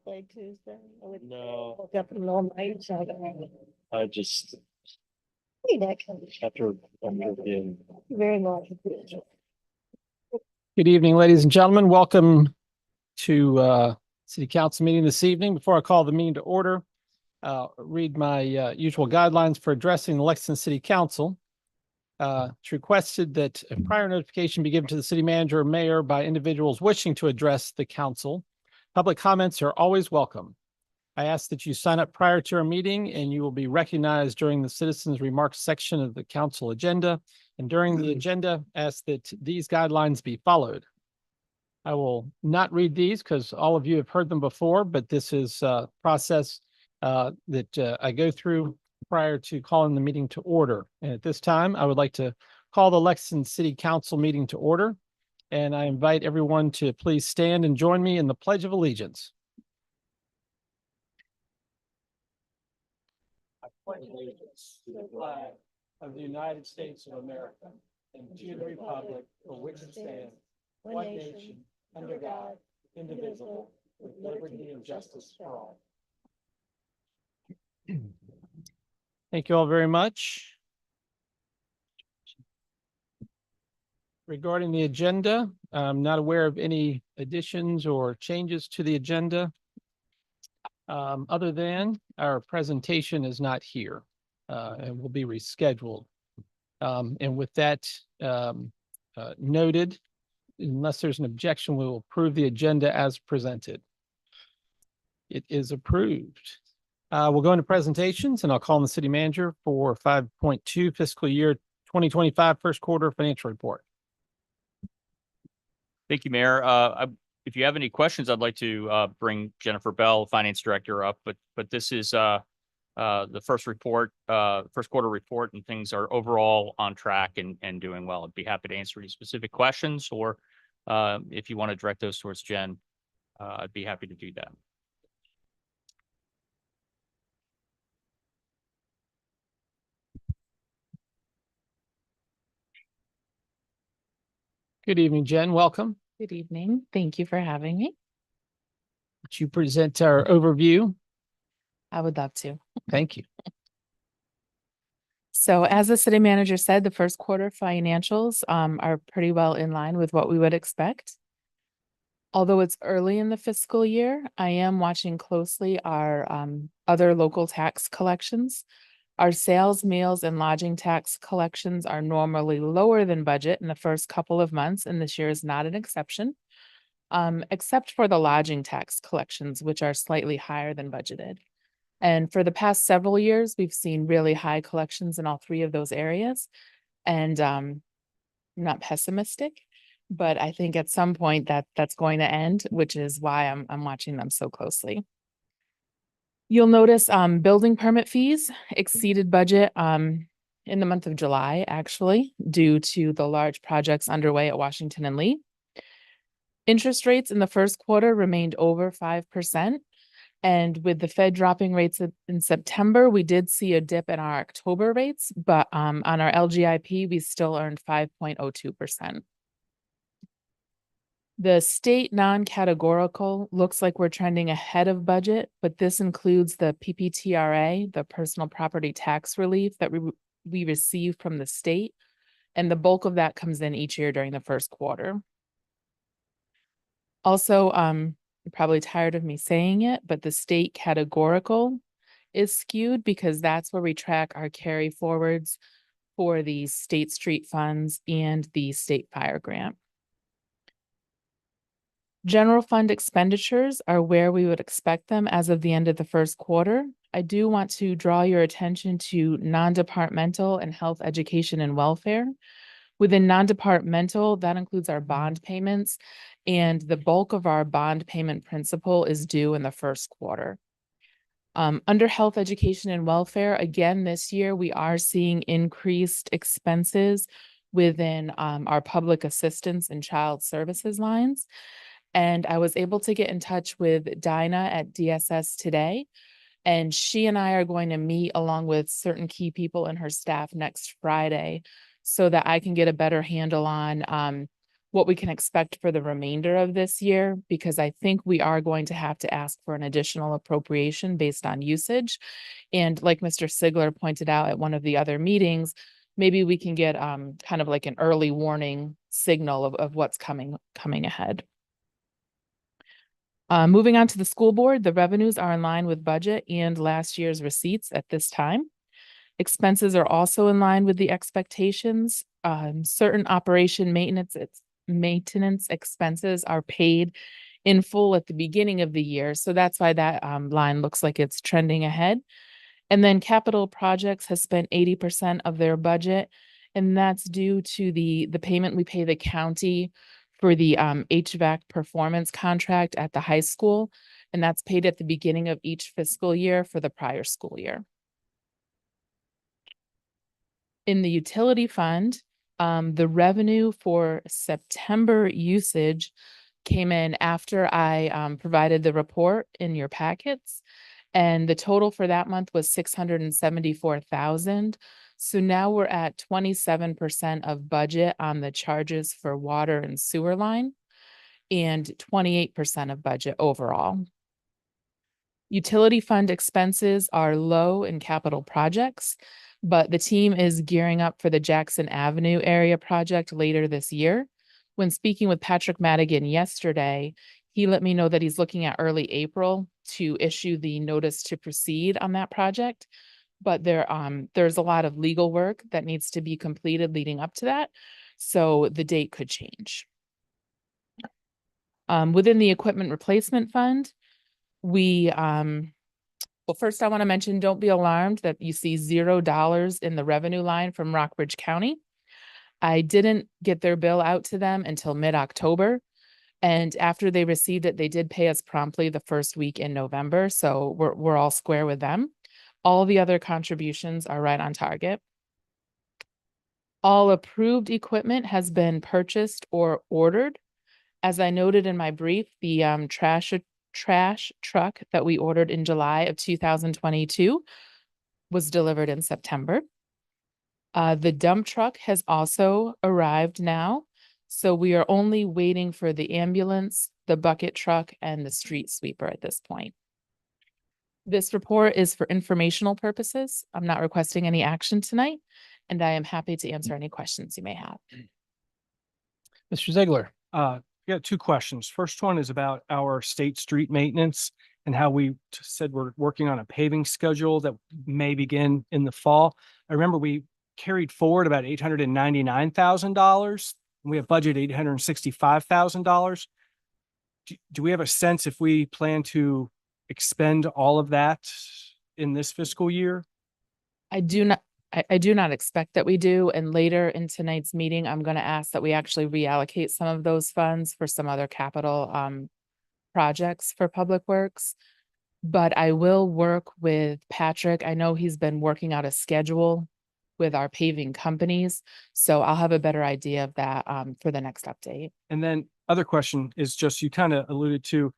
birthday Tuesday? No, Woke up in the middle of the night, so I just hey, Nick, after being very much. Good evening, ladies and gentlemen. Welcome to City Council meeting this evening. Before I call the meeting to order, read my usual guidelines for addressing the Lexington City Council. It's requested that a prior notification be given to the city manager or mayor by individuals wishing to address the council. Public comments are always welcome. I ask that you sign up prior to our meeting and you will be recognized during the citizens' remarks section of the council agenda. And during the agenda, ask that these guidelines be followed. I will not read these because all of you have heard them before, but this is a process that I go through prior to calling the meeting to order. And at this time, I would like to call the Lexington City Council meeting to order. And I invite everyone to please stand and join me in the Pledge of Allegiance. I pledge allegiance to the flag of the United States of America and to the republic for which it stands, one nation, under God, indivisible, with liberty and justice for all. Thank you all very much. Regarding the agenda, I'm not aware of any additions or changes to the agenda. Other than our presentation is not here and will be rescheduled. And with that noted, unless there's an objection, we will approve the agenda as presented. It is approved. We'll go into presentations and I'll call on the city manager for 5.2 fiscal year 2025 first quarter financial report. Thank you, Mayor. If you have any questions, I'd like to bring Jennifer Bell, Finance Director, up. But this is the first quarter report, and things are overall on track and doing well. I'd be happy to answer any specific questions, or if you want to direct those towards Jen, I'd be happy to do that. Good evening, Jen. Welcome. Good evening. Thank you for having me. Would you present our overview? I would love to. Thank you. So as the city manager said, the first quarter financials are pretty well in line with what we would expect. Although it's early in the fiscal year, I am watching closely our other local tax collections. Our sales, meals, and lodging tax collections are normally lower than budget in the first couple of months, and this year is not an exception, except for the lodging tax collections, which are slightly higher than budgeted. And for the past several years, we've seen really high collections in all three of those areas. And I'm not pessimistic, but I think at some point that's going to end, which is why I'm watching them so closely. You'll notice building permit fees exceeded budget in the month of July, actually, due to the large projects underway at Washington and Lee. Interest rates in the first quarter remained over 5%. And with the Fed dropping rates in September, we did see a dip in our October rates, but on our LGIP, we still earned 5.02%. The state non-categorical looks like we're trending ahead of budget, but this includes the PPTRA, the personal property tax relief that we receive from the state. And the bulk of that comes in each year during the first quarter. Also, you're probably tired of me saying it, but the state categorical is skewed because that's where we track our carry forwards for the state street funds and the state fire grant. General fund expenditures are where we would expect them as of the end of the first quarter. I do want to draw your attention to non-departmental and health, education, and welfare. Within non-departmental, that includes our bond payments, and the bulk of our bond payment principal is due in the first quarter. Under health, education, and welfare, again, this year, we are seeing increased expenses within our public assistance and child services lines. And I was able to get in touch with Dinah at DSS today, and she and I are going to meet along with certain key people in her staff next Friday so that I can get a better handle on what we can expect for the remainder of this year, because I think we are going to have to ask for an additional appropriation based on usage. And like Mr. Sigler pointed out at one of the other meetings, maybe we can get kind of like an early warning signal of what's coming ahead. Moving on to the school board, the revenues are in line with budget and last year's receipts at this time. Expenses are also in line with the expectations. Certain operation maintenance expenses are paid in full at the beginning of the year. So that's why that line looks like it's trending ahead. And then capital projects has spent 80% of their budget, and that's due to the payment we pay the county for the HVAC performance contract at the high school, and that's paid at the beginning of each fiscal year for the prior school year. In the utility fund, the revenue for September usage came in after I provided the report in your packets. And the total for that month was 674,000. So now we're at 27% of budget on the charges for water and sewer line and 28% of budget overall. Utility fund expenses are low in capital projects, but the team is gearing up for the Jackson Avenue area project later this year. When speaking with Patrick Madigan yesterday, he let me know that he's looking at early April to issue the notice to proceed on that project. But there's a lot of legal work that needs to be completed leading up to that. So the date could change. Within the equipment replacement fund, well, first I want to mention, don't be alarmed that you see $0 in the revenue line from Rockbridge County. I didn't get their bill out to them until mid-October. And after they received it, they did pay us promptly the first week in November. So we're all square with them. All the other contributions are right on target. All approved equipment has been purchased or ordered. As I noted in my brief, the trash truck that we ordered in July of 2022 was delivered in September. The dump truck has also arrived now. So we are only waiting for the ambulance, the bucket truck, and the street sweeper at this point. This report is for informational purposes. I'm not requesting any action tonight, and I am happy to answer any questions you may have. Mr. Ziegler. I got two questions. First one is about our state street maintenance and how we said we're working on a paving schedule that may begin in the fall. I remember we carried forward about $899,000. We have budget $865,000. Do we have a sense if we plan to expend all of that in this fiscal year? I do not expect that we do. And later in tonight's meeting, I'm going to ask that we actually reallocate some of those funds for some other capital projects for Public Works. But I will work with Patrick. I know he's been working out a schedule with our paving companies. So I'll have a better idea of that for the next update. And then other question is just, you kind of alluded to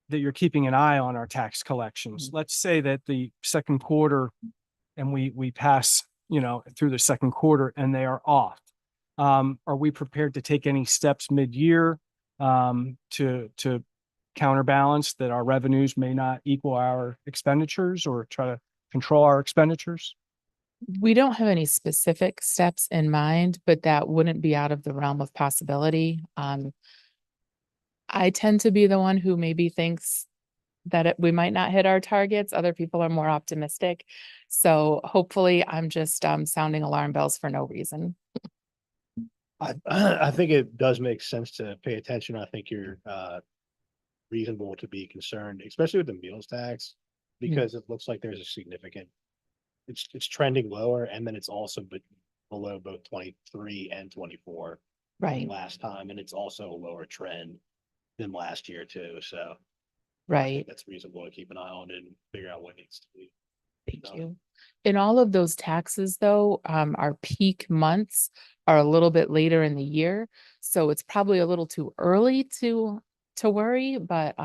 that you're keeping an eye on our tax collections. Let's say that the second quarter and we pass, through the second quarter and they are off. Are we prepared to take any steps mid-year to counterbalance that our revenues may not equal our expenditures, or try to control our expenditures? We don't have any specific steps in mind, but that wouldn't be out of the realm of possibility. I tend to be the one who maybe thinks that we might not hit our targets. Other people are more optimistic. So hopefully I'm just sounding alarm bells for no reason. I think it does make sense to pay attention. I think you're reasonable to be concerned, especially with the meals tax, because it looks like there's a significant, it's trending lower, and then it's also below both 23 and 24 Right. last time, and it's also a lower trend than last year too. So I Right. think that's reasonable to keep an eye on and figure out what needs to be. Thank you. In all of those taxes, though, our peak months are a little bit later in the year. So it's probably a little too early to worry, but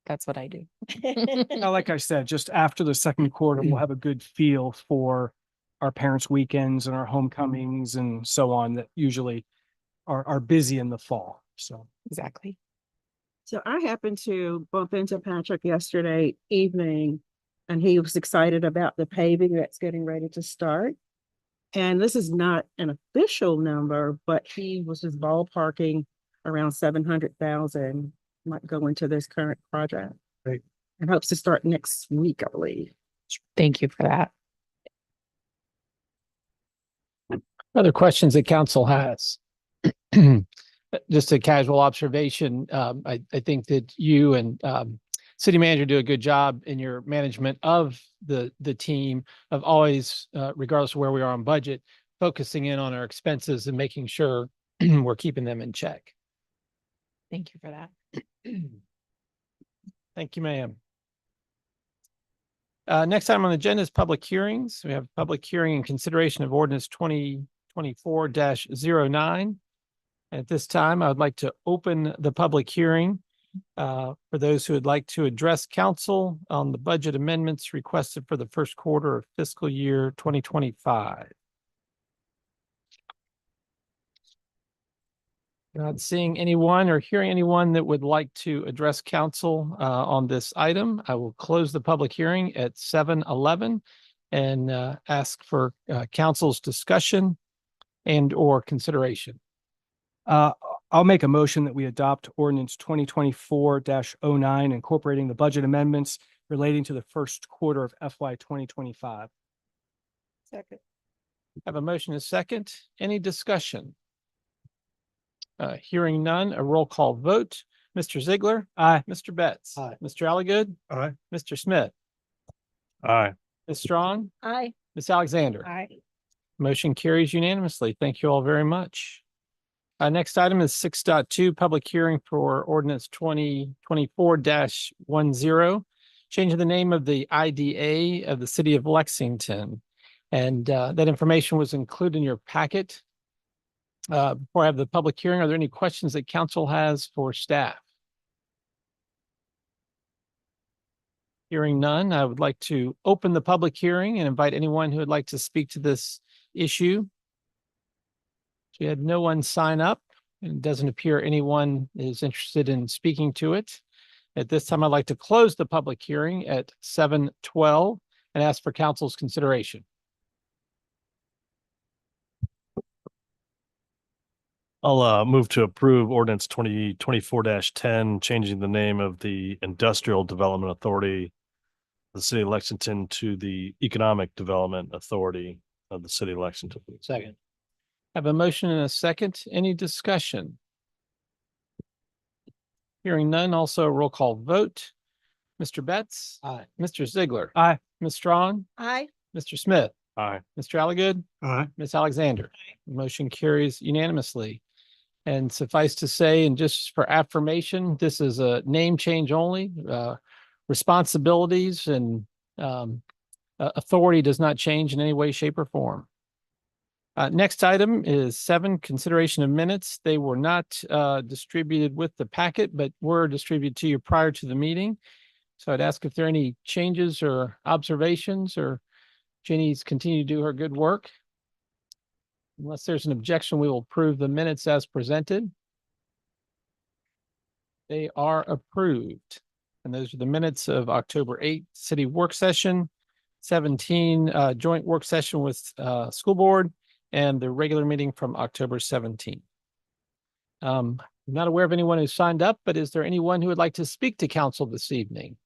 that's what I do. Now, like I said, just after the second quarter, we'll have a good feel for our parents' weekends and our homecomings and so on that usually are busy in the fall. So Exactly. So I happened to bump into Patrick yesterday evening, and he was excited about the paving that's getting ready to start. And this is not an official number, but he was just ballparking around 700,000 might go into this current project. Great. And hopes to start next week, I believe. Thank you for that. Other questions that council has? Just a casual observation. I think that you and city manager do a good job in your management of the team of always, regardless of where we are on budget, focusing in on our expenses and making sure we're keeping them in check. Thank you for that. Thank you, ma'am. Next item on the agenda is public hearings. We have public hearing and consideration of ordinance 2024-09. At this time, I would like to open the public hearing for those who would like to address council on the budget amendments requested for the first quarter of fiscal year 2025. Not seeing anyone or hearing anyone that would like to address council on this item. I will close the public hearing at 7:11 and ask for council's discussion and or consideration. I'll make a motion that we adopt ordinance 2024-09, incorporating the budget amendments relating to the first quarter of FY 2025. Second. Have a motion and a second. Any discussion? Hearing none, a roll call vote. Mr. Ziegler. Aye. Mr. Betts. Aye. Mr. Alligood. Aye. Mr. Smith. Aye. Ms. Strong. Aye. Ms. Alexander. Aye. Motion carries unanimously. Thank you all very much. Next item is 6.2, public hearing for ordinance 2024-10, changing the name of the IDA of the city of Lexington. And that information was included in your packet. Before I have the public hearing, are there any questions that council has for staff? Hearing none, I would like to open the public hearing and invite anyone who would like to speak to this issue. We had no one sign up, and it doesn't appear anyone is interested in speaking to it. At this time, I'd like to close the public hearing at 7:12 and ask for council's consideration. I'll move to approve ordinance 2024-10, changing the name of the Industrial Development Authority of the City of Lexington to the Economic Development Authority of the City of Lexington. Second. Have a motion and a second. Any discussion? Hearing none, also a roll call vote. Mr. Betts. Aye. Mr. Ziegler. Aye. Ms. Strong. Aye. Mr. Smith. Aye. Mr. Alligood. Aye. Ms. Alexander. Motion carries unanimously. And suffice to say, and just for affirmation, this is a name change only. Responsibilities and authority does not change in any way, shape, or form. Next item is 7, consideration of minutes. They were not distributed with the packet, but were distributed to you prior to the meeting. So I'd ask if there are any changes or observations, or Jenny's continue to do her good work. Unless there's an objection, we will approve the minutes as presented. They are approved. And those are the minutes of October 8th, city work session, 17, joint work session with school board, and the regular meeting from October 17th. I'm not aware of anyone who signed up, but is there anyone who would like to speak to council this evening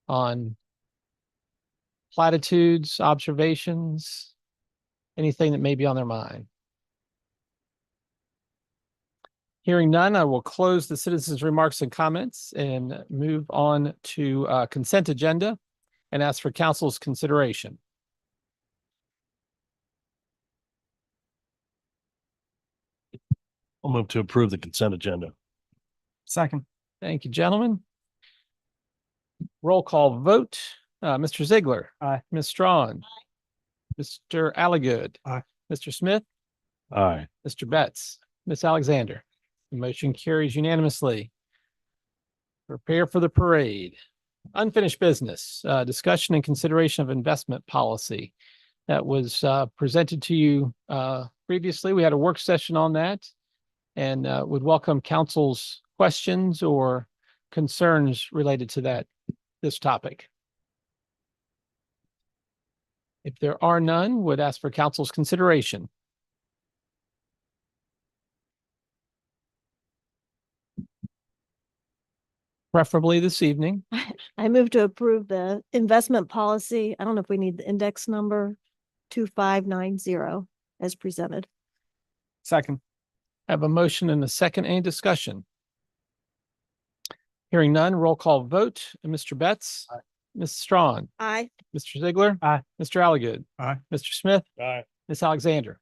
on platitudes, observations, anything that may be on their mind? Hearing none, I will close the citizens' remarks and comments and move on to consent agenda and ask for council's consideration. I'll move to approve the consent agenda. Second. Thank you, gentlemen. Roll call vote. Mr. Ziegler. Aye. Ms. Strong. Mr. Alligood. Aye. Mr. Smith. Aye. Mr. Betts. Ms. Alexander. The motion carries unanimously. Prepare for the parade. Unfinished business, discussion and consideration of investment policy. That was presented to you previously. We had a work session on that. and would welcome council's questions or concerns related to this topic. If there are none, would ask for council's consideration. Preferably this evening. I move to approve the investment policy. I don't know if we need the index number 2590 as presented. Second. I have a motion and a second. Any discussion? Hearing none, roll call vote. Mr. Betts. Aye. Ms. Strawn. Aye. Mr. Ziegler. Aye. Mr. Alligood. Aye. Mr. Smith. Aye. Ms. Alexander.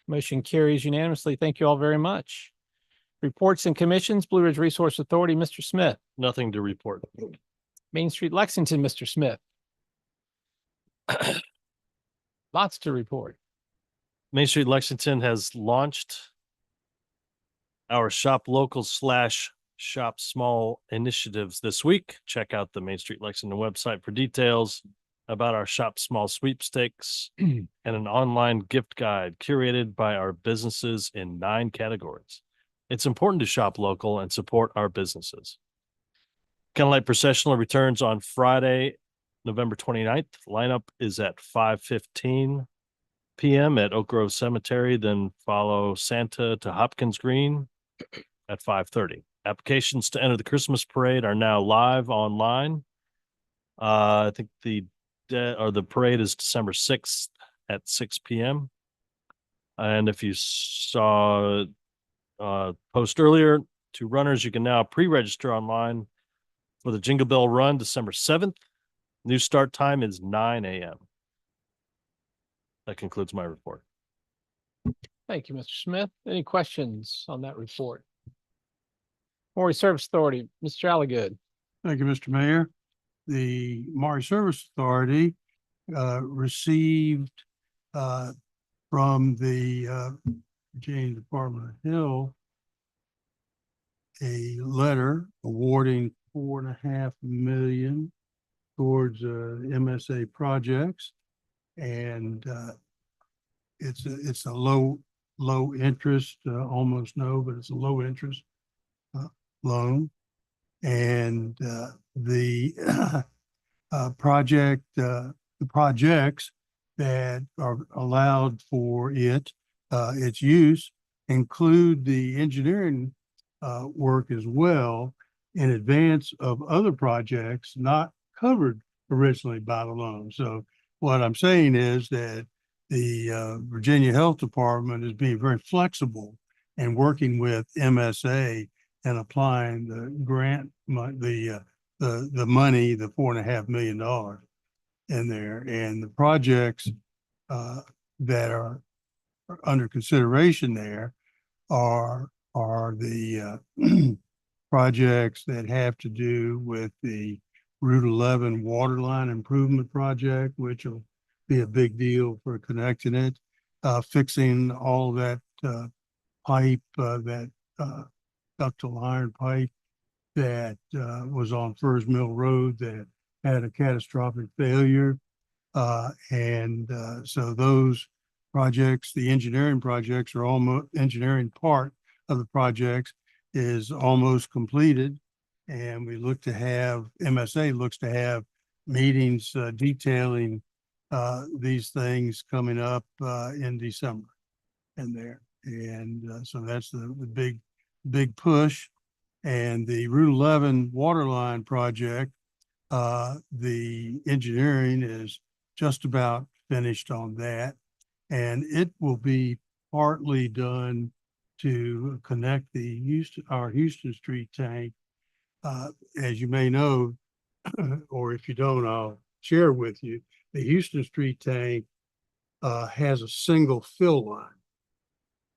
Motion carries unanimously. Thank you all very much. Reports and commissions, Blue Ridge Resource Authority, Mr. Smith. Nothing to report. Main Street Lexington, Mr. Smith. Lots to report. Main Street Lexington has launched our shop local / shop small initiatives this week. Check out the Main Street Lexington website for details about our shop small sweepstakes and an online gift guide curated by our businesses in 9 categories. It's important to shop local and support our businesses. Candlelight Processional returns on Friday, November 29th. Lineup is at 5:15 p.m. at Oak Grove Cemetery, then follow Santa to Hopkins Green at 5:30. Applications to enter the Christmas parade are now live online. I think the parade is December 6th at 6 p.m. And if you saw post earlier to runners, you can now pre-register online for the Jingle Bell Run December 7th. New start time is 9 a.m. That concludes my report. Thank you, Mr. Smith. Any questions on that report? Maury Service Authority, Mr. Alligood. Thank you, Mr. Mayor. The Maury Service Authority received from the Virginia Department of Health a letter awarding $4.5 million towards MSA projects, and it's a low interest, almost no, but it's a low interest loan, and the projects that are allowed for its use include the engineering work as well in advance of other projects not covered originally by the loan. So what I'm saying is that the Virginia Health Department is being very flexible and working with MSA and applying the grant, the money, the $4.5 million in there, and the projects that are under consideration there are the projects that have to do with the Route 11 water line improvement project, which will be a big deal for connecting it, fixing all that pipe, that ductile iron pipe that was on Furs Mill Road that had a catastrophic failure. So those projects, the engineering projects are almost, engineering part of the projects is almost completed. And we look to have, MSA looks to have meetings detailing these things coming up in December in there. And so that's the big push. And the Route 11 water line project, the engineering is just about finished on that. And it will be partly done to connect our Houston Street tank. As you may know, or if you don't, I'll share with you, the Houston Street tank has a single fill line.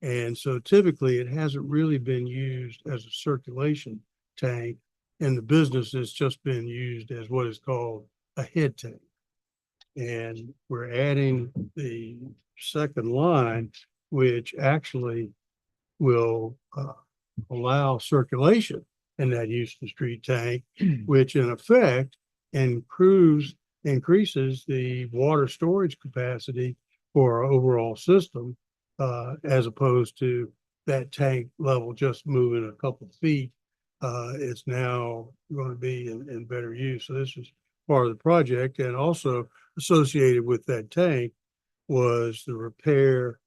And so typically it hasn't really been used as a circulation tank, and the business has just been used as what is called a head tank. And we're adding the second line, which actually will allow circulation in that Houston Street tank, which in effect increases the water storage capacity for our overall system, as opposed to that tank level just moving a couple of feet, is now going to be in better use. So this is part of the project, and also associated with that tank was the repair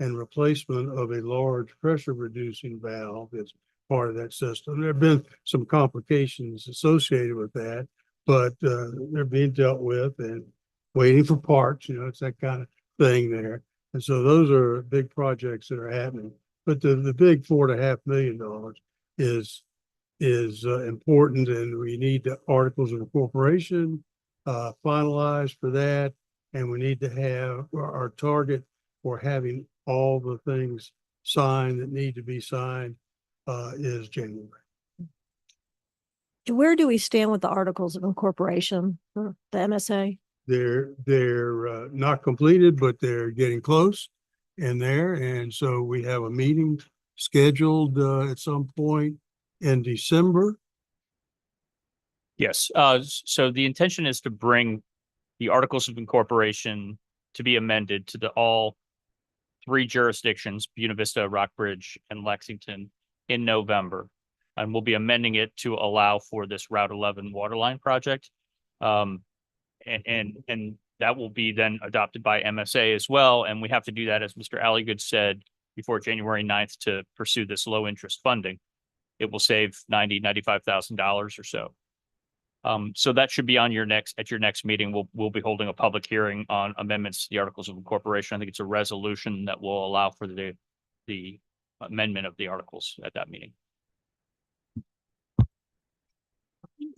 and replacement of a large pressure reducing valve that's part of that system. There have been some complications associated with that, but they're being dealt with and waiting for parts. You know, it's that kind of thing there. And so those are big projects that are happening. But the big $4.5 million is important, and we need the articles of incorporation finalized for that. And we need to have our target for having all the things signed that need to be signed is January. Where do we stand with the articles of incorporation for the MSA? They're not completed, but they're getting close in there. And so we have a meeting scheduled at some point in December. Yes, so the intention is to bring the articles of incorporation to be amended to all three jurisdictions, Buena Vista, Rockbridge, and Lexington, in November. And we'll be amending it to allow for this Route 11 waterline project. And that will be then adopted by MSA as well. And we have to do that, as Mr. Alligood said, before January 9th to pursue this low interest funding. It will save $95,000 or so. So that should be on your next meeting. We'll be holding a public hearing on amendments to the Articles of Incorporation. I think it's a resolution that will allow for the amendment of the articles at that meeting.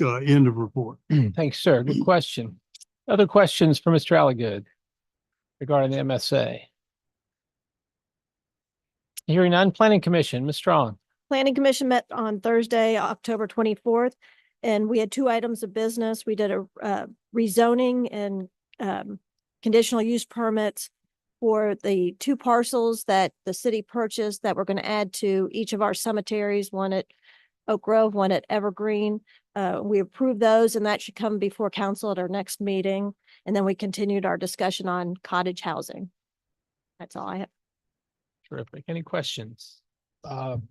End of report. Thanks, sir. Good question. Other questions for Mr. Alligood regarding the MSA? Hearing none, Planning Commission, Ms. Strong. Planning Commission met on Thursday, October 24th, and we had two items of business. We did a rezoning and conditional use permits for the two parcels that the city purchased that we're going to add to each of our cemeteries, one at Oak Grove, one at Evergreen. We approved those, and that should come before council at our next meeting. And then we continued our discussion on cottage housing. That's all I have. Terrific. Any questions?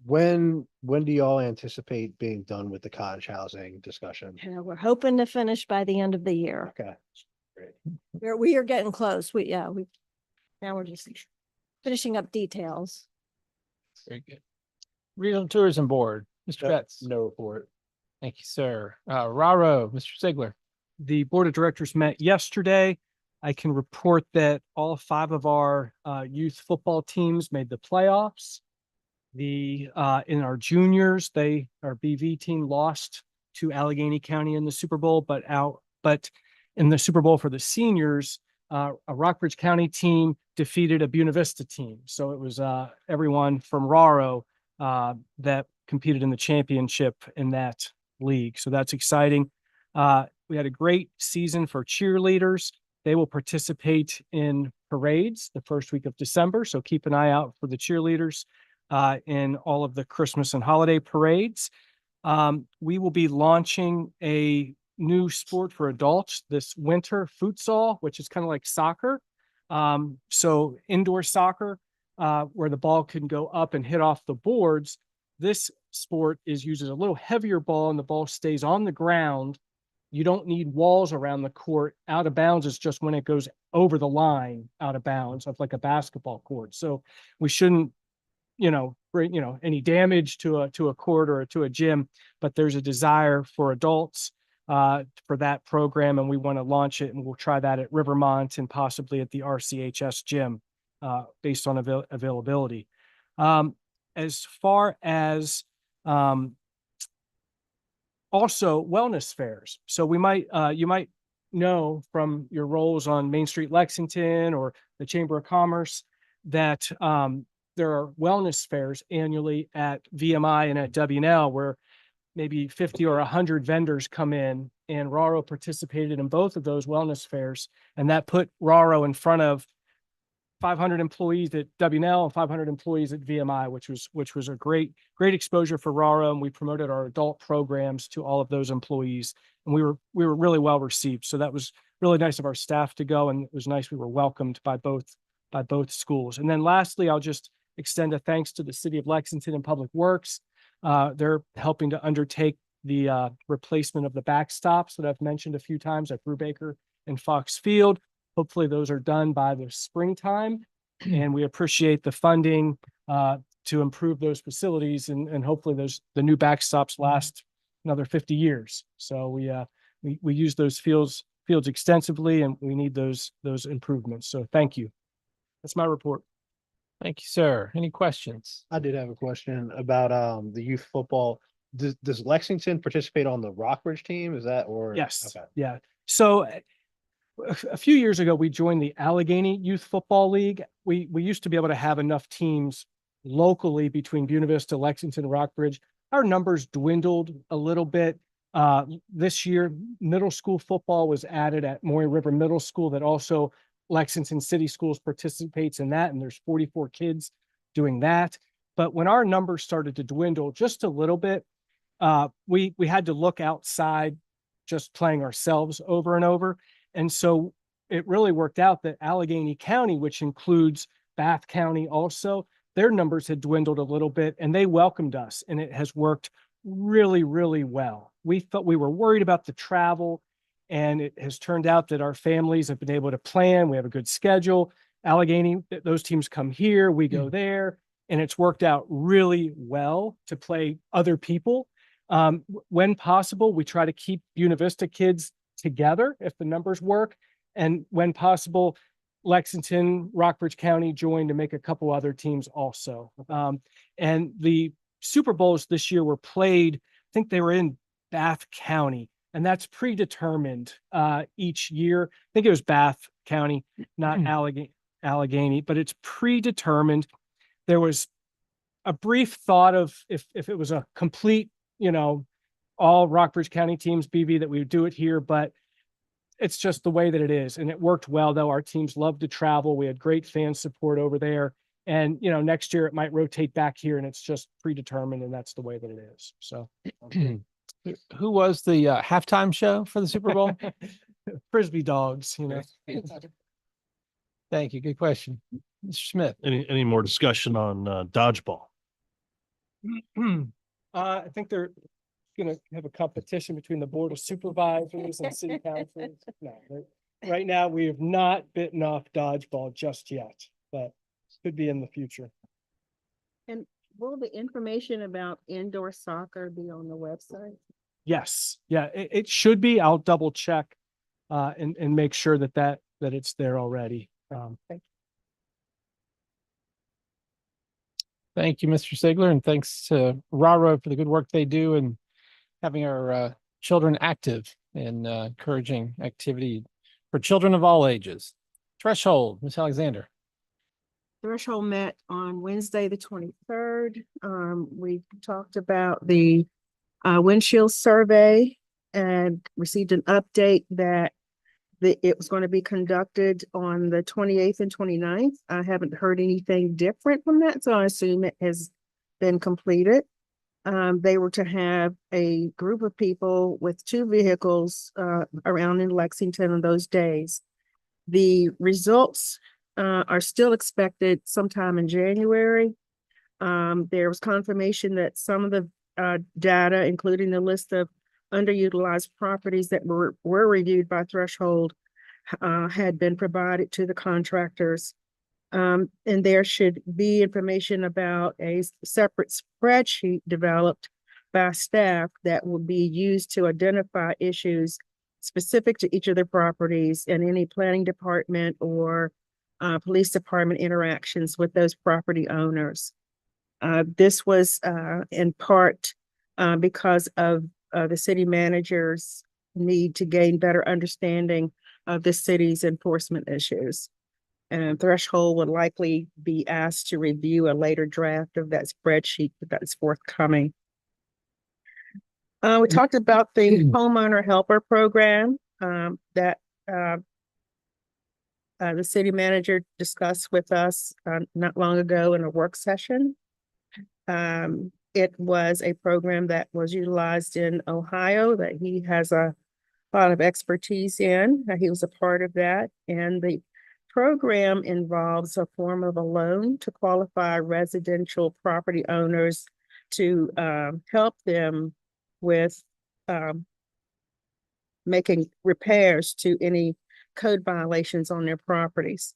When do y'all anticipate being done with the cottage housing discussion? We're hoping to finish by the end of the year. Okay, great. We are getting close. Now we're just finishing up details. Very good. Regional Tourism Board, Mr. Betts. No report. Thank you, sir. Raro, Mr. Ziegler. The Board of Directors met yesterday. I can report that all 5 of our youth football teams made the playoffs. In our juniors, our BV team lost to Allegheny County in the Super Bowl, but in the Super Bowl for the seniors, a Rockbridge County team defeated a Buena Vista team. So it was everyone from Raro that competed in the championship in that league. So that's exciting. We had a great season for cheerleaders. They will participate in parades the first week of December. So keep an eye out for the cheerleaders in all of the Christmas and holiday parades. We will be launching a new sport for adults this winter, futsal, which is kind of like soccer. So indoor soccer, where the ball can go up and hit off the boards. This sport uses a little heavier ball, and the ball stays on the ground. You don't need walls around the court. Out of bounds is just when it goes over the line out of bounds of like a basketball court. So we shouldn't, bring, any damage to a court or to a gym, but there's a desire for adults for that program, and we want to launch it, and we'll try that at Rivermont and possibly at the RCHS gym based on availability. As far as also wellness fairs. So you might know from your roles on Main Street Lexington or the Chamber of Commerce that there are wellness fairs annually at VMI and at WNL where maybe 50 or 100 vendors come in, and Raro participated in both of those wellness fairs. And that put Raro in front of 500 employees at WNL and 500 employees at VMI, which was a great exposure for Raro. And we promoted our adult programs to all of those employees, and we were really well received. So that was really nice of our staff to go, and it was nice we were welcomed by both schools. And then lastly, I'll just extend a thanks to the city of Lexington and Public Works. They're helping to undertake the replacement of the backstops that I've mentioned a few times at Brubaker and Fox Field. Hopefully those are done by the springtime, and we appreciate the funding to improve those facilities, and hopefully the new backstops last another 50 years. So we use those fields extensively, and we need those improvements. So thank you. That's my report. Thank you, sir. Any questions? I did have a question about the youth football. Does Lexington participate on the Rockbridge team? Is that or? Yes. Okay. Yeah. So a few years ago, we joined the Allegheny Youth Football League. We used to be able to have enough teams locally between Buena Vista, Lexington, Rockbridge. Our numbers dwindled a little bit. This year, middle school football was added at Moy River Middle School, that also Lexington City Schools participates in that, and there's 44 kids doing that. But when our numbers started to dwindle just a little bit, we had to look outside just playing ourselves over and over. And so it really worked out that Allegheny County, which includes Bath County also, their numbers had dwindled a little bit, and they welcomed us, and it has worked really, really well. We thought we were worried about the travel, and it has turned out that our families have been able to plan. We have a good schedule. Allegheny, those teams come here, we go there, and it's worked out really well to play other people. When possible, we try to keep Buena Vista kids together if the numbers work. And when possible, Lexington, Rockbridge County joined to make a couple other teams also. And the Super Bowls this year were played, I think they were in Bath County, and that's predetermined each year. I think it was Bath County, not Allegheny, but it's predetermined. There was a brief thought of if it was a complete, all Rockbridge County teams, BV, that we would do it here, but it's just the way that it is. And it worked well, though. Our teams love to travel. We had great fan support over there. And, next year it might rotate back here, and it's just predetermined, and that's the way that it is. So Who was the halftime show for the Super Bowl? Frisbee dogs, Thank you. Good question. Mr. Smith. Any more discussion on dodgeball? I think they're going to have a competition between the Board of Supervisors and City Council. No, right now we have not bitten off dodgeball just yet, but could be in the future. And will the information about indoor soccer be on the website? Yes. Yeah, it should be. I'll double check and make sure that it's there already. Thank you, Mr. Sigler, and thanks to RARA for the good work they do and having our children active and encouraging activity for children of all ages. Threshold, Ms. Alexander. Threshold met on Wednesday, the 23rd. We talked about the windshield survey and received an update that it was going to be conducted on the 28th and 29th. I haven't heard anything different from that, so I assume it has been completed. They were to have a group of people with 2 vehicles around in Lexington on those days. The results are still expected sometime in January. There was confirmation that some of the data, including the list of underutilized properties that were reviewed by Threshold, had been provided to the contractors. And there should be information about a separate spreadsheet developed by staff that will be used to identify issues specific to each of the properties and any planning department or police department interactions with those property owners. This was in part because of the city manager's need to gain better understanding of the city's enforcement issues. And Threshold would likely be asked to review a later draft of that spreadsheet that's forthcoming. We talked about the homeowner helper program that the city manager discussed with us not long ago in a work session. It was a program that was utilized in Ohio that he has a lot of expertise in. He was a part of that, and the program involves a form of a loan to qualify residential property owners to help them with making repairs to any code violations on their properties.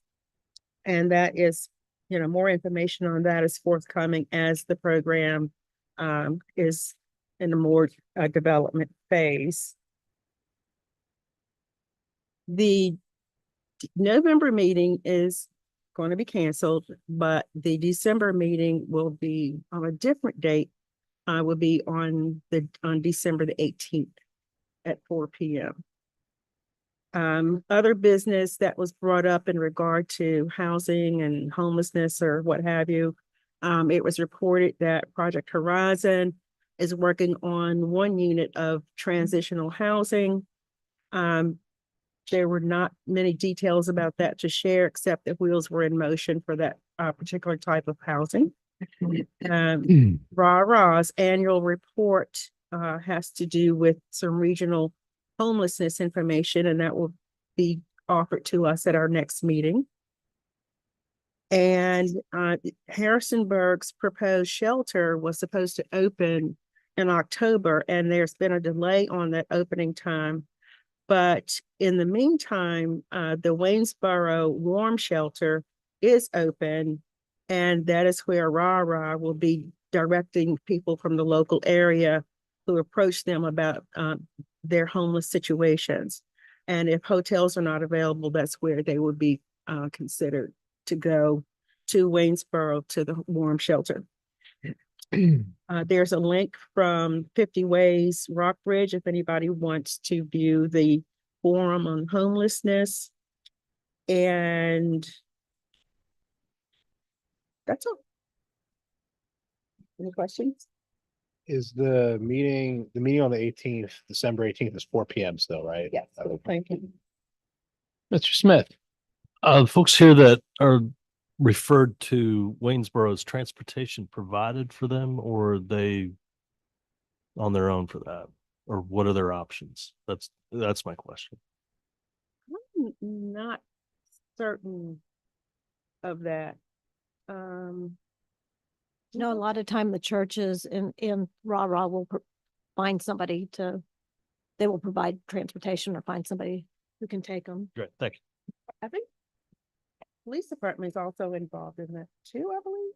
And that is, more information on that is forthcoming as the program is in a more development phase. The November meeting is going to be canceled, but the December meeting will be on a different date. Will be on December the 18th at 4 p.m. Other business that was brought up in regard to housing and homelessness or what have you. It was reported that Project Horizon is working on one unit of transitional housing. There were not many details about that to share, except that wheels were in motion for that particular type of housing. RA's annual report has to do with some regional homelessness information, and that will be offered to us at our next meeting. And Harrisonburg's proposed shelter was supposed to open in October, and there's been a delay on that opening time. But in the meantime, the Waynesboro Warm Shelter is open, and that is where RA will be directing people from the local area who approach them about their homeless situations. And if hotels are not available, that's where they would be considered to go to Waynesboro to the warm shelter. There's a link from 50 Ways Rockbridge if anybody wants to view the forum on homelessness. And that's all. Any questions? Is the meeting on the 18th, December 18th is 4 p.m. still, right? Yes, thank you. Mr. Smith. Folks here that are referred to Waynesboro's transportation provided for them, or are they on their own for that? Or what are their options? That's my question. I'm not certain of that. A lot of time the churches in RA will find somebody they will provide transportation or find somebody who can take them. Great, thank you. I think police department is also involved in that too, I believe.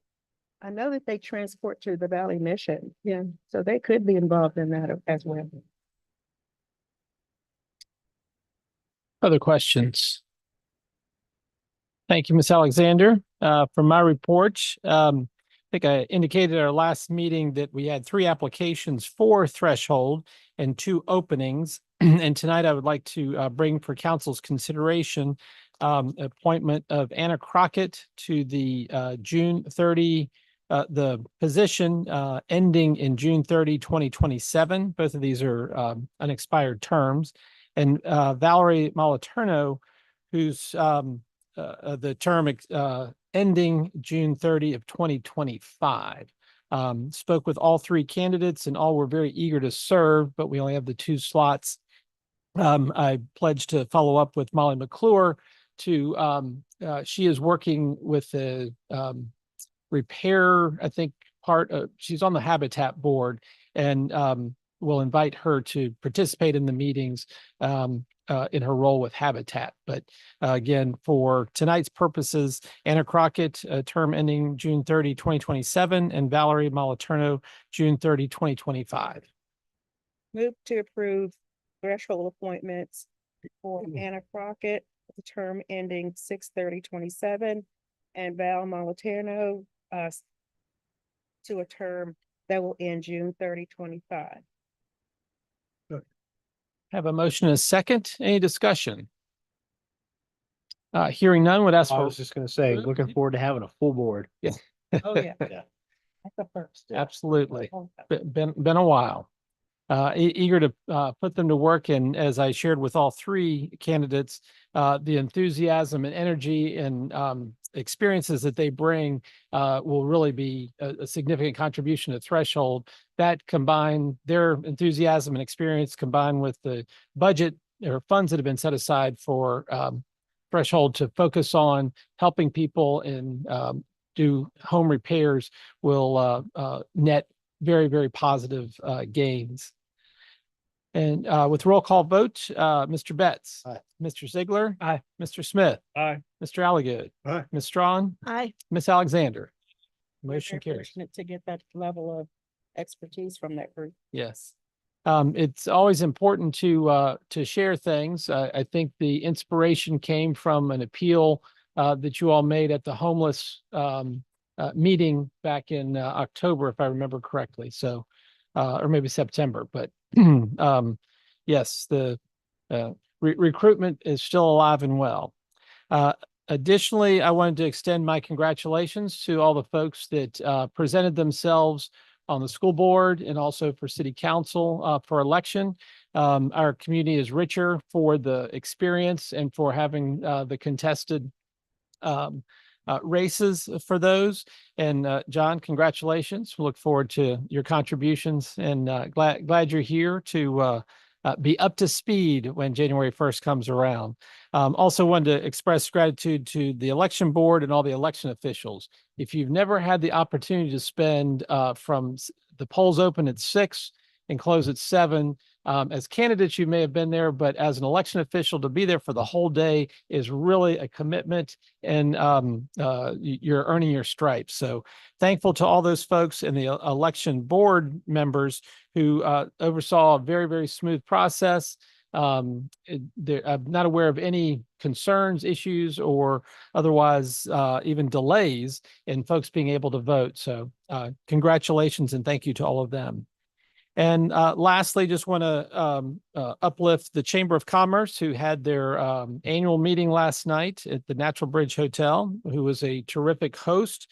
I know that they transport to the Valley Mission. Yeah, so they could be involved in that as well. Other questions? Thank you, Ms. Alexander. For my report, I think I indicated at our last meeting that we had 3 applications for threshold and 2 openings. And tonight I would like to bring for council's consideration appointment of Anna Crockett to the June 30, the position ending in June 30, 2027. Both of these are unexpired terms. And Valerie Moliterno, who's the term ending June 30 of 2025. Spoke with all 3 candidates and all were very eager to serve, but we only have the 2 slots. I pledged to follow up with Molly McClure she is working with the repair, I think she's on the Habitat board, and we'll invite her to participate in the meetings in her role with Habitat. But again, for tonight's purposes, Anna Crockett, term ending June 30, 2027, and Valerie Moliterno, June 30, 2025. Move to approve threshold appointments for Anna Crockett, the term ending 6/30/27, and Val Moliterno to a term that will end June 30, 2025. Have a motion and a second. Any discussion? Hearing none, would ask I for. was just gonna say, looking forward to having a full board. Yeah. Oh, yeah. Yeah. That's the first. Absolutely. Been a while. Eager to put them to work. And as I shared with all 3 candidates, the enthusiasm and energy and experiences that they bring will really be a significant contribution to Threshold. That combined, their enthusiasm and experience combined with the budget or funds that have been set aside for threshold to focus on helping people and do home repairs will net very, very positive gains. And with roll call vote, Mr. Betts. Aye. Mr. Ziegler. Aye. Mr. Smith. Aye. Mr. Alligood. Aye. Ms. Strawn. Aye. Ms. Alexander. We're Motion very carries. fortunate to get that level of expertise from that group. Yes. It's always important to share things. I think the inspiration came from an appeal that you all made at the homeless meeting back in October, if I remember correctly. So, or maybe September, but yes, the recruitment is still alive and well. Additionally, I wanted to extend my congratulations to all the folks that presented themselves on the school board and also for city council for election. Our community is richer for the experience and for having the contested races for those. And John, congratulations. We look forward to your contributions and glad you're here to be up to speed when January 1st comes around. Also wanted to express gratitude to the election board and all the election officials. If you've never had the opportunity to spend from the polls open at 6 and close at 7, as candidates, you may have been there, but as an election official, to be there for the whole day is really a commitment, and you're earning your stripes. So thankful to all those folks and the election board members who oversaw a very, very smooth process. I'm not aware of any concerns, issues, or otherwise even delays in folks being able to vote. So congratulations and thank you to all of them. And lastly, just want to uplift the Chamber of Commerce, who had their annual meeting last night at the Natural Bridge Hotel, who was a terrific host.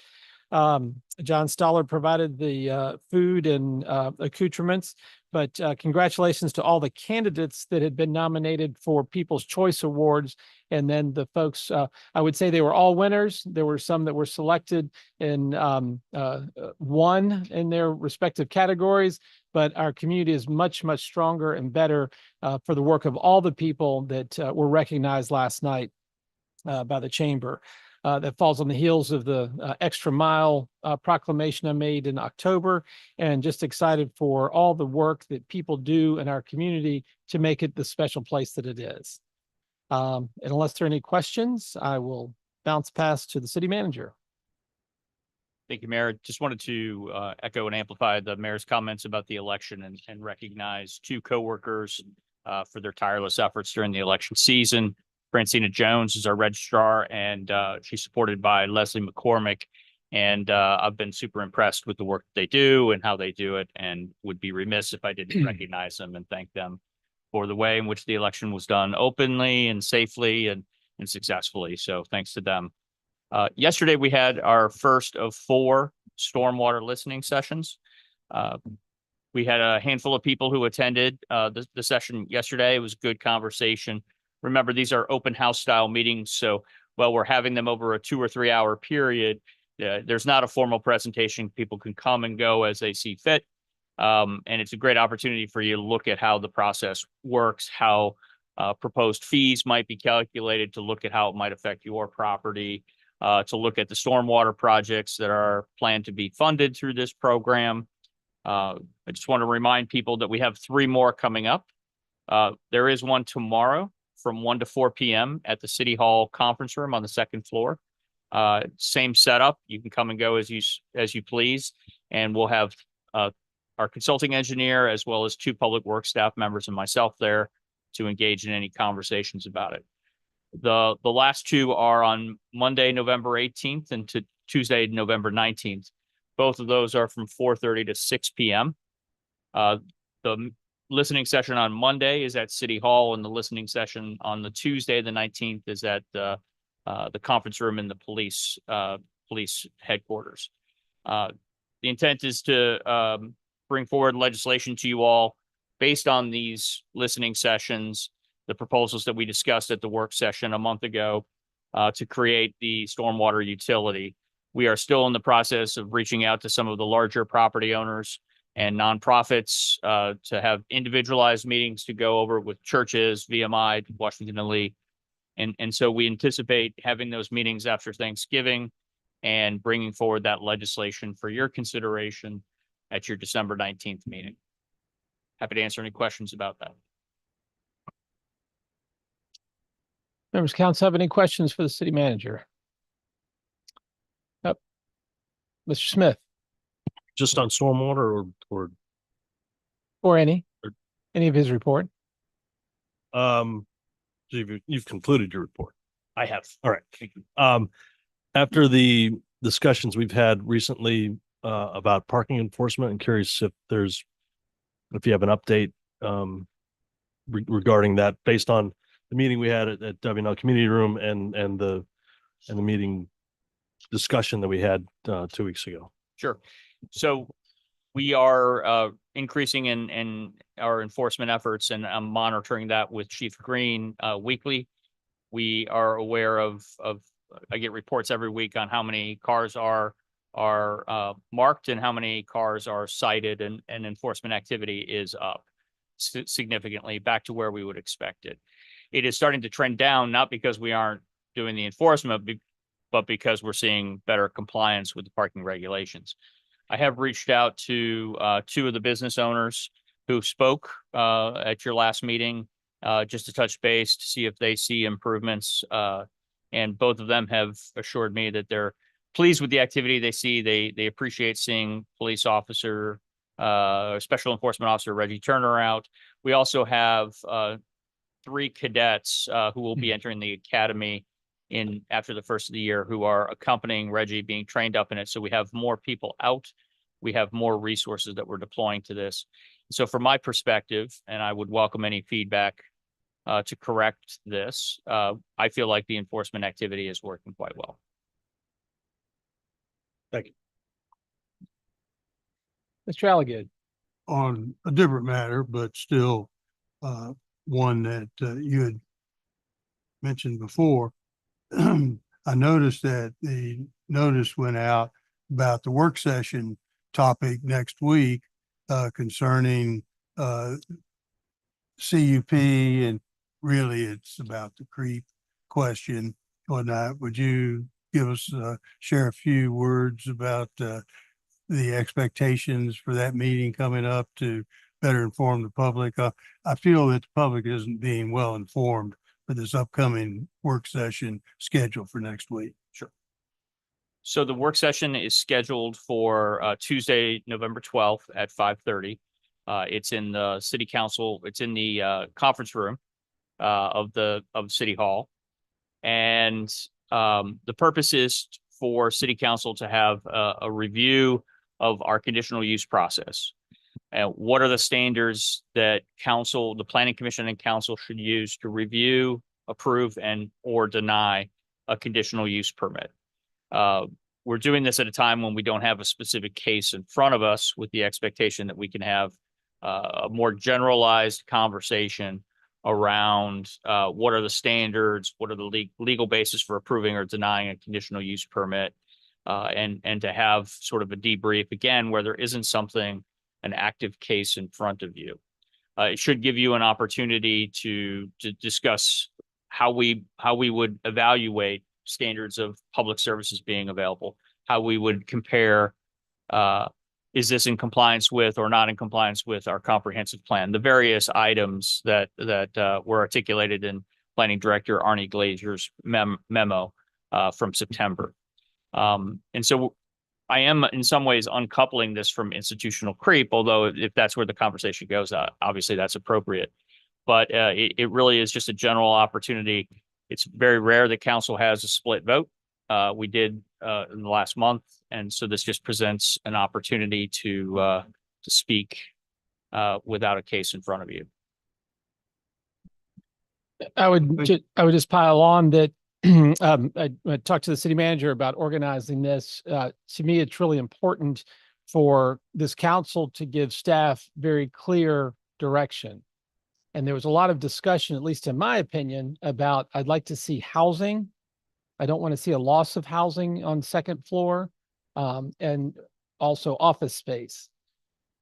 John Stollard provided the food and accoutrements, but congratulations to all the candidates that had been nominated for People's Choice Awards. And then the folks, I would say they were all winners. There were some that were selected and won in their respective categories, but our community is much, much stronger and better for the work of all the people that were recognized last night by the Chamber. That falls on the heels of the extra mile proclamation I made in October, and just excited for all the work that people do in our community to make it the special place that it is. And unless there are any questions, I will bounce past to the city manager. Thank you, Mayor. Just wanted to echo and amplify the mayor's comments about the election and recognize two coworkers for their tireless efforts during the election season. Francina Jones is our registrar, and she's supported by Leslie McCormick. And I've been super impressed with the work they do and how they do it, and would be remiss if I didn't recognize them and thank them for the way in which the election was done openly and safely and successfully. So thanks to them. Yesterday, we had our first of 4 stormwater listening sessions. We had a handful of people who attended the session yesterday. It was a good conversation. Remember, these are open house style meetings. So while we're having them over a 2 or 3 hour period, there's not a formal presentation. People can come and go as they see fit. And it's a great opportunity for you to look at how the process works, how proposed fees might be calculated, to look at how it might affect your property, to look at the stormwater projects that are planned to be funded through this program. I just want to remind people that we have 3 more coming up. There is one tomorrow from 1 to 4 p.m. at the City Hall conference room on the 2nd floor. Same setup. You can come and go as you please. And we'll have our consulting engineer, as well as 2 public works staff members and myself there to engage in any conversations about it. The last 2 are on Monday, November 18th and to Tuesday, November 19th. Both of those are from 4:30 to 6 p.m. The listening session on Monday is at City Hall, and the listening session on the Tuesday, the 19th, is at the conference room in the police headquarters. The intent is to bring forward legislation to you all based on these listening sessions, the proposals that we discussed at the work session a month ago, to create the stormwater utility. We are still in the process of reaching out to some of the larger property owners and nonprofits to have individualized meetings to go over with churches, VMI, Washington and Lee, And so we anticipate having those meetings after Thanksgiving and bringing forward that legislation for your consideration at your December 19th meeting. Happy to answer any questions about that. Members of council have any questions for the city manager? Yep. Mr. Smith, Just on stormwater or, or any of his report? so you've concluded your report. I have. All right. Thank you. After the discussions we've had recently, about parking enforcement, I'm curious if you have an update, regarding that based on the meeting we had at WNL Community Room and the meeting discussion that we had, 2 weeks ago. Sure. So we are increasing in our enforcement efforts, and I'm monitoring that with Chief Green weekly. We are aware of I get reports every week on how many cars are marked and how many cars are cited, and enforcement activity is up significantly, back to where we would expect it. It is starting to trend down, not because we aren't doing the enforcement, but because we're seeing better compliance with the parking regulations. I have reached out to 2 of the business owners who spoke at your last meeting, just to touch base to see if they see improvements. And both of them have assured me that they're pleased with the activity they see. They appreciate seeing police officer, special enforcement officer Reggie Turner out. We also have 3 cadets who will be entering the academy after the first of the year, who are accompanying Reggie, being trained up in it. So we have more people out. We have more resources that we're deploying to this. So from my perspective, and I would welcome any feedback to correct this, I feel like the enforcement activity is working quite well. Thank you. Mr. Alligood. On a different matter, but still one that you had mentioned before. I noticed that the notice went out about the work session topic next week concerning CUP, and really it's about the creep question, whatnot. Would you give us, share a few words about the expectations for that meeting coming up to better inform the public? I feel that the public isn't being well informed for this upcoming work session scheduled for next week. Sure. So the work session is scheduled for Tuesday, November 12th at 5:30. It's in the city council. It's in the conference room of City Hall. And the purpose is for city council to have a review of our conditional use process. And what are the standards that council, the planning commission and council should use to review, approve, and or deny a conditional use permit? We're doing this at a time when we don't have a specific case in front of us, with the expectation that we can have a more generalized conversation around what are the standards, what are the legal basis for approving or denying a conditional use permit, and to have sort of a debrief again where there isn't an active case in front of you. It should give you an opportunity to discuss how we would evaluate standards of public services being available, how we would compare, is this in compliance with or not in compliance with our comprehensive plan, the various items that were articulated in Planning Director Arnie Glazer's memo from September. And so I am in some ways uncoupling this from institutional creep, although if that's where the conversation goes, obviously that's appropriate. But it really is just a general opportunity. It's very rare that council has a split vote. We did in the last month, and so this just presents an opportunity to speak without a case in front of you. I would just pile on that. I talked to the city manager about organizing this. To me, it's really important for this council to give staff very clear direction. And there was a lot of discussion, at least in my opinion, about I'd like to see housing. I don't want to see a loss of housing on second floor, and also office space.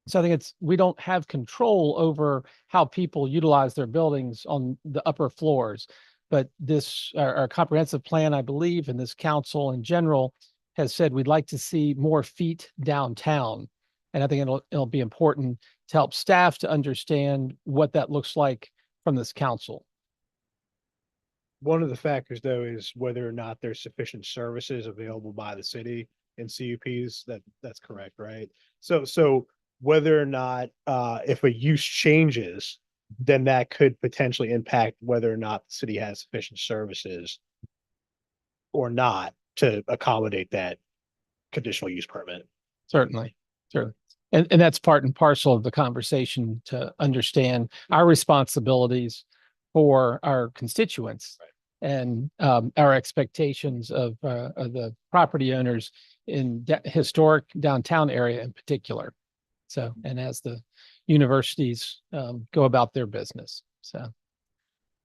So I think we don't have control over how people utilize their buildings on the upper floors. But this, our comprehensive plan, I believe, and this council in general has said we'd like to see more feet downtown. And I think it'll be important to help staff to understand what that looks like from this council. One of the factors though is whether or not there's sufficient services available by the city in CUPs. That's correct, right? So whether or not if a use changes, then that could potentially impact whether or not the city has sufficient services or not to accommodate that conditional use permit. Certainly, certainly. And that's part and parcel of the conversation to understand our responsibilities for our constituents. And our expectations of the property owners in historic downtown area in particular. So, and as the universities go about their business. So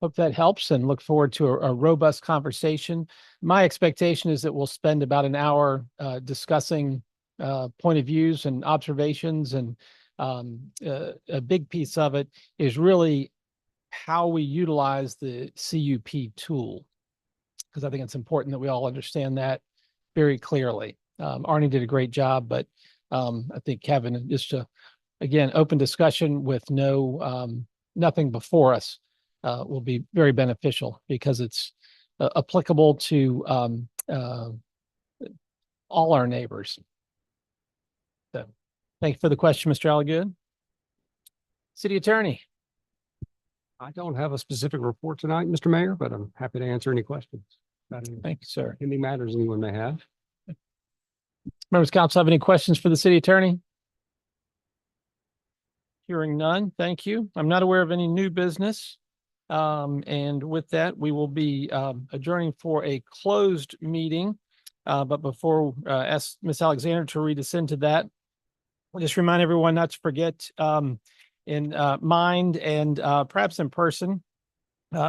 hope that helps and look forward to a robust conversation. My expectation is that we'll spend about an hour discussing point of views and observations. And a big piece of it is really how we utilize the CUP tool, because I think it's important that we all understand that very clearly. Arnie did a great job, but I think Kevin, just to, again, open discussion with nothing before us will be very beneficial because it's applicable to all our neighbors. So thank you for the question, Mr. Alligood. City Attorney. I don't have a specific report tonight, Mr. Mayor, but I'm happy to answer any questions about Thank you, sir. any matters anyone may have. Members of council have any questions for the city attorney? Hearing none, thank you. I'm not aware of any new business. And with that, we will be adjourning for a closed meeting. But before ask Ms. Alexander to read us into that, I'll just remind everyone not to forget in mind and perhaps in person.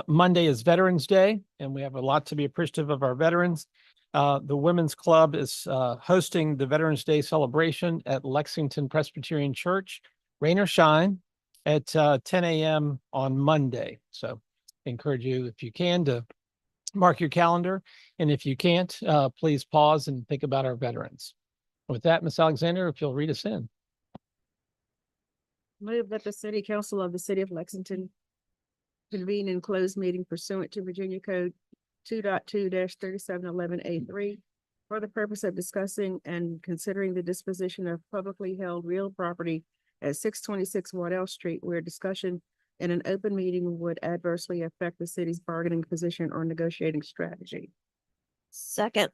Monday is Veterans Day, and we have a lot to be appreciative of our veterans. The Women's Club is hosting the Veterans Day celebration at Lexington Presbyterian Church, rain or shine, at 10 a.m. on Monday. So I encourage you, if you can, to mark your calendar. And if you can't, please pause and think about our veterans. With that, Ms. Alexander, if you'll read us in. Move that the City Council of the City of Lexington convene in closed meeting pursuant to Virginia Code 2.2-3711A3 for the purpose of discussing and considering the disposition of publicly held real property at 626 Waddell Street, where discussion in an open meeting would adversely affect the city's bargaining position or negotiating strategy. Second.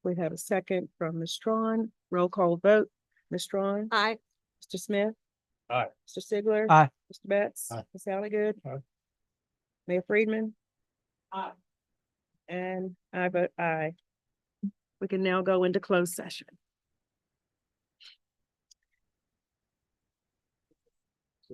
We have a second from Ms. Strawn. Roll call vote. Ms. Strawn. Aye. Mr. Smith. Aye. Mr. Sigler. Aye. Mr. Betts. Aye. Ms. Alligood. Aye. Mayor Friedman. Aye. And I vote aye. We can now go into closed session.